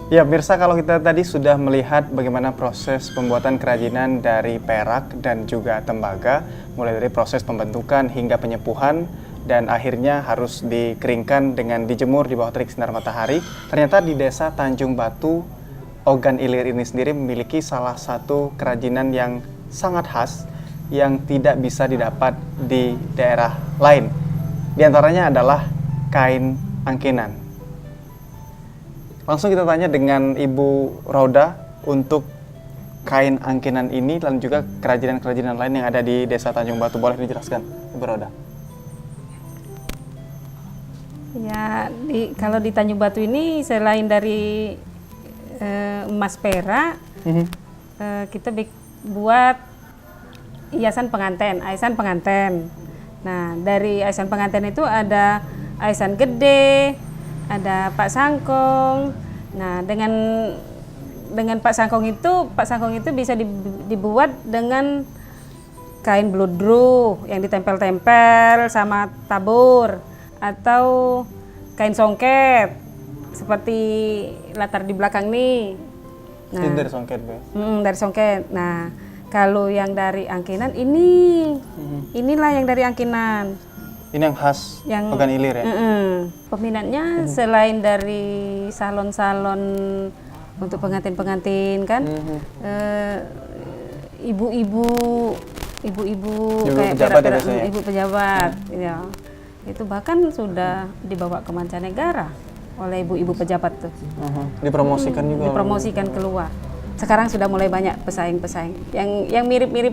Ya, pemirsa, kalau kita tadi sudah melihat bagaimana proses pembuatan kerajinan dari perak dan juga tembaga, mulai dari proses pembentukan hingga penyepuhan, dan akhirnya harus dikeringkan dengan dijemur di bawah terik sinar matahari. Ternyata di desa Tanjung Batu, Ogan Ilir ini sendiri memiliki salah satu kerajinan yang sangat khas yang tidak bisa didapat di daerah lain. Di antaranya adalah kain angkenan. Langsung kita tanya dengan Ibu Roda untuk kain angkenan ini dan juga kerajinan-kerajinan lain yang ada di Desa Tanjung Batu. Boleh dijelaskan, Ibu Roda? Ya, kalau di Tanjung Batu ini selain dari emas perak, kita buat hiasan pengantin, aisan pengantin. Nah, dari aisan pengantin itu ada aisan gede, ada Pak Sangkong. Nah, dengan Pak Sangkong itu bisa dibuat dengan kain bludru yang ditempel-tempel sama tabur, atau kain songket seperti latar di belakang nih. Nah, Ini dari songket, Bu. Dari songket. Nah, kalau yang dari angkenan inilah yang dari angkenan. Ini yang khas Ogan Ilir ya? Peminatnya selain dari salon-salon untuk pengantin-pengantin kan, ibu-ibu kayak pejabat ya biasanya? ibu pejabat, ya. Itu bahkan sudah dibawa ke mancanegara oleh ibu-ibu pejabat tuh. Dipromosikan juga? Dipromosikan keluar. Sekarang sudah mulai banyak pesaing-pesaing yang mirip-mirip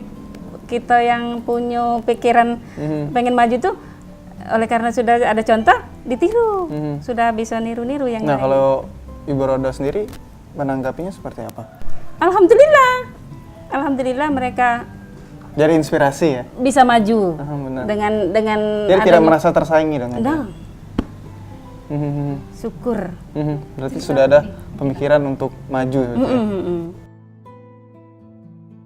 kita yang punya pikiran pengen maju tuh. Oleh karena sudah ada contoh, ditiru. Sudah bisa niru-niru yang Nah, lain. kalau Ibu Roda sendiri menanggapinya seperti apa? Alhamdulillah mereka Jadi inspirasi ya? bisa maju Benar. dengan Jadi tidak merasa tersaingi dengan Enggak. Syukur. Berarti sudah ada pemikiran untuk maju gitu ya?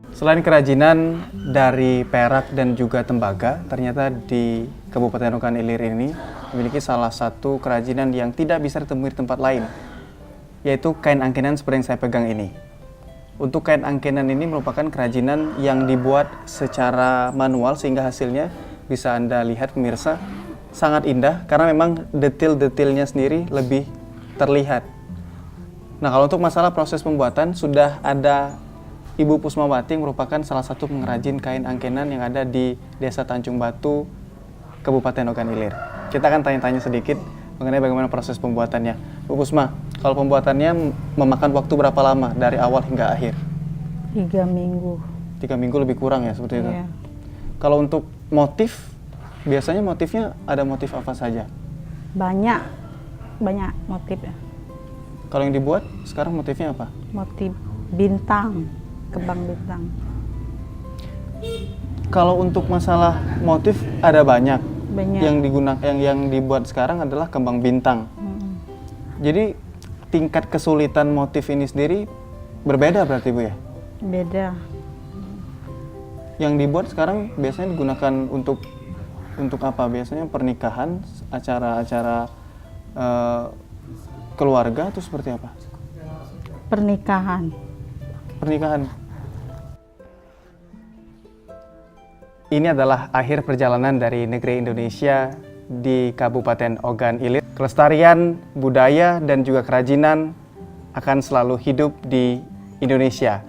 Selain kerajinan dari perak dan juga tembaga, ternyata di Kabupaten Ogan Ilir ini memiliki salah satu kerajinan yang tidak bisa ditemui di tempat lain, yaitu kain angkenan seperti yang saya pegang ini. Untuk kain angkenan ini merupakan kerajinan yang dibuat secara manual sehingga hasilnya bisa Anda lihat pemirsa, sangat indah karena memang detail-detailnya sendiri lebih terlihat. Nah, kalau untuk masalah proses pembuatan sudah ada Ibu Pusmawati yang merupakan salah satu pengrajin kain angkenan yang ada di Desa Tanjung Batu, Kabupaten Ogan Ilir. Kita akan tanya-tanya sedikit mengenai bagaimana proses pembuatannya. Bu Pusma, kalau pembuatannya memakan waktu berapa lama dari awal hingga akhir? 3 minggu. 3 minggu lebih kurang ya seperti itu? Iya. Kalau untuk motif, biasanya motifnya ada motif apa saja? Banyak motif ya. Kalau yang dibuat sekarang motifnya apa? Motif bintang, kembang bintang. Kalau untuk masalah motif ada banyak. Banyak. Yang digunakan yang dibuat sekarang adalah kembang bintang. Jadi tingkat kesulitan motif ini sendiri berbeda berarti Bu ya? Beda. Yang dibuat sekarang biasanya digunakan untuk apa? Biasanya pernikahan, acara-acara keluarga atau seperti apa? Pernikahan. Ini adalah akhir perjalanan dari negeri Indonesia di Kabupaten Ogan Ilir. Kelestarian budaya dan juga kerajinan akan selalu hidup di Indonesia.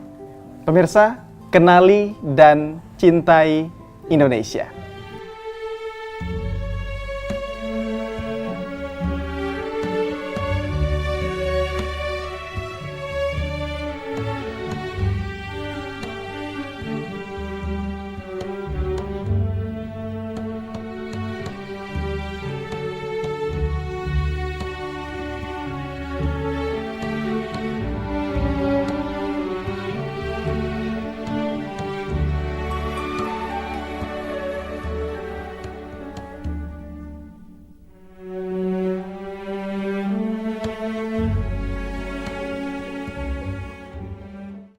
Pemirsa, kenali dan cintai Indonesia.